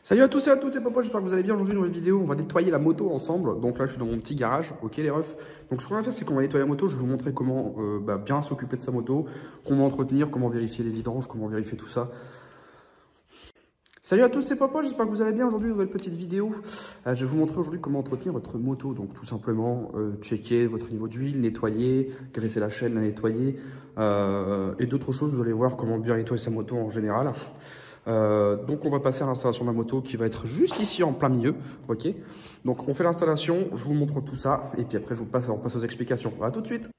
Salut à tous et à toutes, c'est Popo, j'espère que vous allez bien. Aujourd'hui, dans la vidéo, on va nettoyer la moto ensemble. Donc là, je suis dans mon petit garage, ok les refs. Donc ce qu'on va faire, c'est qu'on va nettoyer la moto. Je vais vous montrer comment bien s'occuper de sa moto, comment entretenir, comment vérifier les vidanges, comment vérifier tout ça. Salut à tous, c'est Popo, j'espère que vous allez bien. Aujourd'hui, une nouvelle petite vidéo. Je vais vous montrer aujourd'hui comment entretenir votre moto. Donc tout simplement, checker votre niveau d'huile, nettoyer, graisser la chaîne, la nettoyer. Et d'autres choses, vous allez voir comment bien nettoyer sa moto en général. Donc on va passer à l'installation de la moto qui va être juste ici en plein milieu, ok. Donc on fait l'installation, je vous montre tout ça et puis après on passe aux explications. À tout de suite.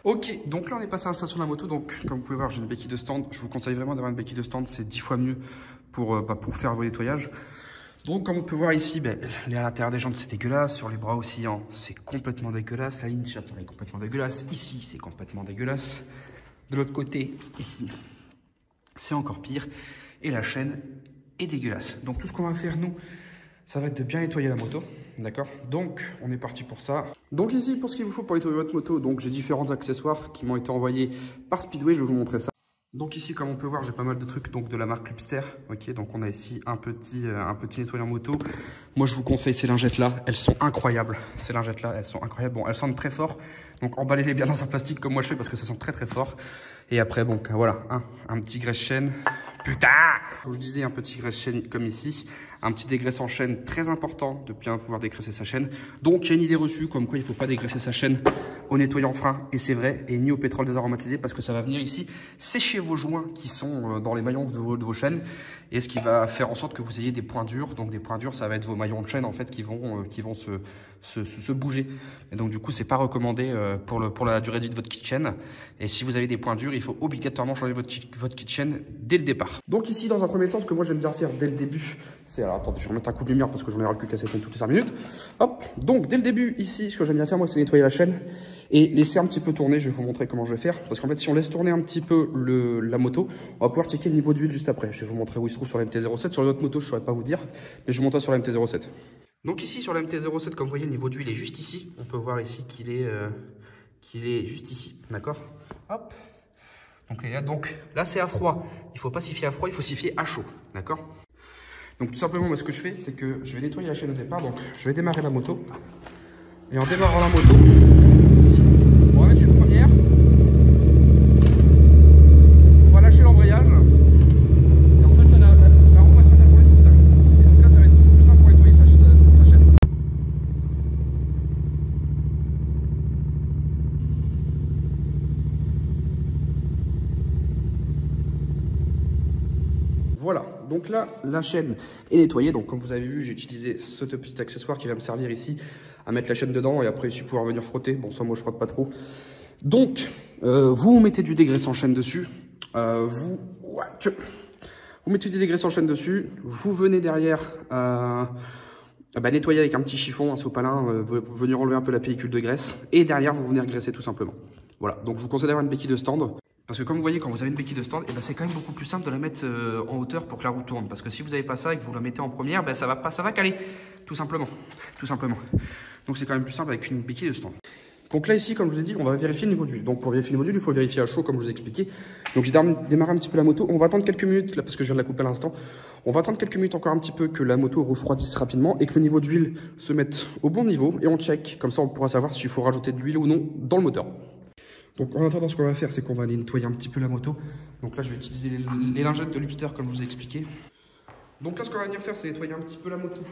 Ok, donc là on est passé à l'installation de la moto, donc comme vous pouvez voir j'ai une béquille de stand, je vous conseille vraiment d'avoir une béquille de stand, c'est 10 fois mieux pour faire vos nettoyages. Donc comme on peut voir ici, à l'intérieur des jantes c'est dégueulasse, sur les bras aussi hein, c'est complètement dégueulasse, la ligne chaton est complètement dégueulasse, ici c'est complètement dégueulasse, de l'autre côté, ici c'est encore pire, et la chaîne est dégueulasse. Donc tout ce qu'on va faire nous, ça va être de bien nettoyer la moto, d'accord? Donc, on est parti pour ça. Donc ici, pour ce qu'il vous faut pour nettoyer votre moto, donc j'ai différents accessoires qui m'ont été envoyés par Speedway, je vais vous montrer ça. Donc ici, comme on peut voir, j'ai pas mal de trucs donc de la marque Lubster, ok? Donc on a ici un petit nettoyant moto. Moi, je vous conseille ces lingettes-là, elles sont incroyables. Ces lingettes-là, elles sont incroyables. Bon, elles sentent très fort, donc emballez-les bien dans un plastique comme moi je fais parce que ça sent très très fort. Et après, donc voilà, un petit graisse-chaîne. Putain! Comme je disais, un petit graisse-chaîne comme ici, un petit dégraissant chaîne très important de bien pouvoir dégraisser sa chaîne. Donc il y a une idée reçue comme quoi il ne faut pas dégraisser sa chaîne au nettoyant frein, et c'est vrai, et ni au pétrole désaromatisé parce que ça va venir ici sécher vos joints qui sont dans les maillons de vos chaînes, et ce qui va faire en sorte que vous ayez des points durs. Donc des points durs, ça va être vos maillons de chaîne en fait qui vont se bouger. Et donc du coup, c'est pas recommandé pour la durée de vie de votre kit chaîne. Et si vous avez des points durs, il faut obligatoirement changer votre kit chaîne dès le départ. Donc ici, dans un premier temps, ce que moi j'aime bien faire dès le début, c'est... Alors attendez, je vais remettre un coup de lumière parce que j'en ai ras le cul cassé toutes les 5 minutes. Hop, donc dès le début, ici, ce que j'aime bien faire, moi, c'est nettoyer la chaîne et laisser un petit peu tourner. Je vais vous montrer comment je vais faire. Parce qu'en fait, si on laisse tourner un petit peu la moto, on va pouvoir checker le niveau d'huile juste après. Je vais vous montrer où il se trouve sur la MT-07. Sur l'autre moto, je ne saurais pas vous dire, mais je vous montre sur la MT-07. Donc ici, sur la MT-07, comme vous voyez, le niveau d'huile est juste ici. On peut voir ici qu'il est juste ici, d'accord? Hop. Donc là, c'est à froid. Il ne faut pas s'y fier à froid, il faut s'y fier à chaud, d'accord? Donc tout simplement, moi, ce que je fais, c'est que je vais nettoyer la chaîne au départ. Donc je vais démarrer la moto. Et en démarrant la moto, ici, on va mettre une première. On va lâcher l'embrayage. Et en fait, là, la roue va se mettre à tourner toute seule. Et donc là, ça va être beaucoup plus simple pour nettoyer sa chaîne. Voilà, donc là, la chaîne est nettoyée. Donc comme vous avez vu, j'ai utilisé ce petit accessoire qui va me servir ici à mettre la chaîne dedans et après ici pouvoir venir frotter. Bon, ça moi je frotte pas trop. Donc, vous mettez du dégraissant chaîne dessus. Vous mettez du dégraissant chaîne dessus. Vous venez derrière nettoyer avec un petit chiffon, un sopalin, venir enlever un peu la pellicule de graisse. Et derrière, vous venez graisser tout simplement. Voilà, donc je vous conseille d'avoir une béquille de stand. Parce que comme vous voyez, quand vous avez une béquille de stand, c'est quand même beaucoup plus simple de la mettre en hauteur pour que la roue tourne. Parce que si vous n'avez pas ça et que vous la mettez en première, ça va caler, tout simplement. Donc c'est quand même plus simple avec une béquille de stand. Donc là ici, comme je vous ai dit, on va vérifier le niveau d'huile. Donc pour vérifier le niveau d'huile, il faut le vérifier à chaud, comme je vous ai expliqué. Donc j'ai démarré un petit peu la moto. On va attendre quelques minutes, là parce que je viens de la couper à l'instant. On va attendre quelques minutes encore un petit peu que la moto refroidisse rapidement et que le niveau d'huile se mette au bon niveau. Et on check, comme ça on pourra savoir s'il faut rajouter de l'huile ou non dans le moteur. Donc en attendant, ce qu'on va faire, c'est qu'on va aller nettoyer un petit peu la moto. Donc là, je vais utiliser les lingettes de Lubster, comme je vous ai expliqué. Donc là, ce qu'on va venir faire, c'est nettoyer un petit peu la moto,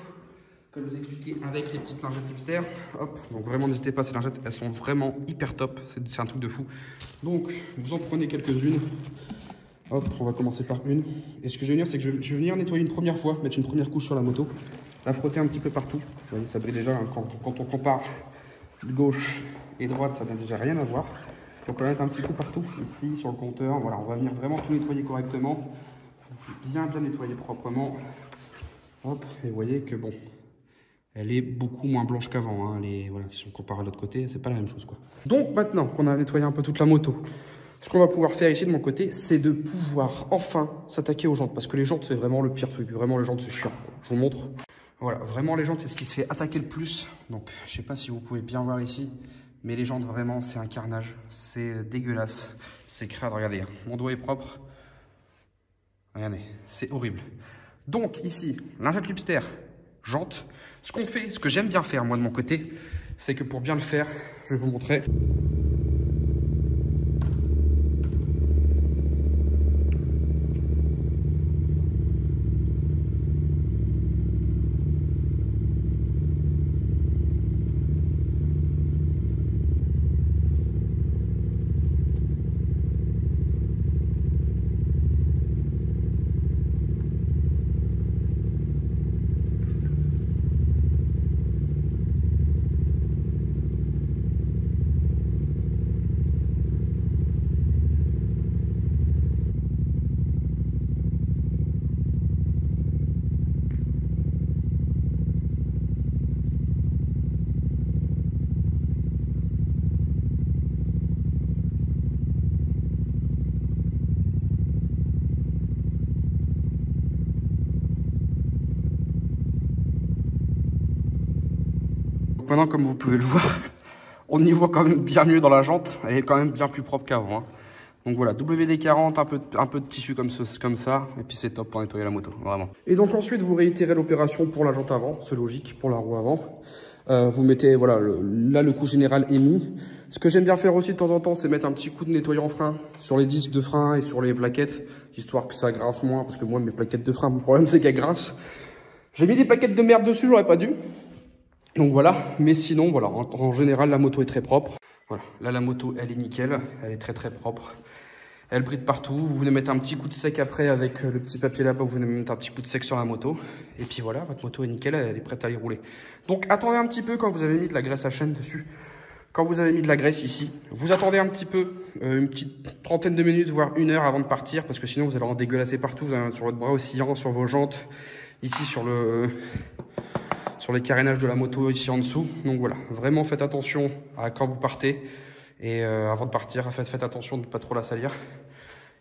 comme je vous ai expliqué, avec les petites lingettes Lubster. Hop, donc vraiment, n'hésitez pas, ces lingettes, elles sont vraiment hyper top. C'est un truc de fou. Donc, vous en prenez quelques-unes. Hop, on va commencer par une. Et ce que je vais venir, c'est que je vais venir nettoyer une première fois, mettre une première couche sur la moto, la frotter un petit peu partout. Vous voyez, ça brille déjà, hein, quand on compare gauche et droite, ça n'a déjà rien à voir. Donc on va mettre un petit coup partout, ici, sur le compteur. Voilà, on va venir vraiment tout nettoyer correctement. Bien nettoyer proprement. Hop, et vous voyez que bon, elle est beaucoup moins blanche qu'avant. Hein. Voilà, si on compare à l'autre côté, c'est pas la même chose, quoi. Donc maintenant qu'on a nettoyé un peu toute la moto, ce qu'on va pouvoir faire ici de mon côté, c'est de pouvoir enfin s'attaquer aux jantes. Parce que les jantes, c'est vraiment le pire truc. Vraiment, les jantes, c'est chiant, quoi. Je vous montre. Voilà, vraiment, les jantes, c'est ce qui se fait attaquer le plus. Donc, je sais pas si vous pouvez bien voir ici. Mais les jantes, vraiment, c'est un carnage. C'est dégueulasse. C'est crade, regardez. Mon doigt est propre. Regardez, c'est horrible. Donc, ici, lingette Lubster, jante. Ce qu'on fait, ce que j'aime bien faire, moi, de mon côté, c'est que pour bien le faire, je vais vous montrer. Maintenant, comme vous pouvez le voir, on y voit quand même bien mieux dans la jante. Elle est quand même bien plus propre qu'avant. Hein. Donc voilà, WD-40, un peu de tissu comme ça. Et puis c'est top pour nettoyer la moto, vraiment. Et donc ensuite, vous réitérez l'opération pour la jante avant. C'est logique, pour la roue avant. Vous mettez, voilà, là le coup général est mis. Ce que j'aime bien faire aussi de temps en temps, c'est mettre un petit coup de nettoyant frein sur les disques de frein et sur les plaquettes. Histoire que ça grince moins. Parce que moi, mes plaquettes de frein, mon problème c'est qu'elles grincent. J'ai mis des plaquettes de merde dessus, j'aurais pas dû. Donc voilà, mais sinon, voilà, en général, la moto est très propre. Voilà, là, la moto, elle est nickel, elle est très propre. Elle brille partout. Vous venez mettre un petit coup de sec après avec le petit papier là-bas, vous venez mettre un petit coup de sec sur la moto. Et puis voilà, votre moto est nickel, elle est prête à y rouler. Donc attendez un petit peu quand vous avez mis de la graisse à chaîne dessus. Quand vous avez mis de la graisse ici, vous attendez un petit peu, une petite trentaine de minutes, voire 1 heure avant de partir, parce que sinon vous allez en dégueulasser partout, sur votre bras oscillant, sur vos jantes, ici sur les carénages de la moto ici en dessous. Donc voilà, vraiment faites attention à quand vous partez. Et avant de partir, faites attention de ne pas trop la salir.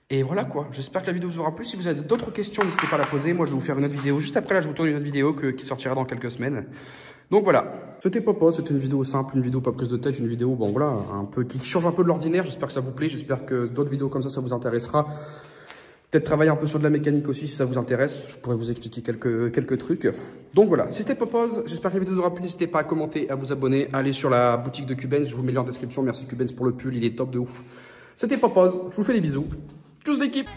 Et voilà quoi, j'espère que la vidéo vous aura plu. Si vous avez d'autres questions, n'hésitez pas à la poser. Moi, je vais vous faire une autre vidéo. Juste après là, je vous tourne une autre vidéo qui sortira dans quelques semaines. Donc voilà, c'était Papa, c'était une vidéo simple, une vidéo pas prise de tête, une vidéo, bon voilà, un peu qui change un peu de l'ordinaire. J'espère que ça vous plaît, j'espère que d'autres vidéos comme ça vous intéressera. Peut-être travailler un peu sur de la mécanique aussi si ça vous intéresse. Je pourrais vous expliquer quelques trucs. Donc voilà, c'était Popose. J'espère que la vidéo vous aura plu. N'hésitez pas à commenter, à vous abonner. Allez sur la boutique de Cubens. Je vous mets le lien en description. Merci Cubens pour le pull. Il est top de ouf. C'était Popose. Je vous fais des bisous. Tchuss l'équipe.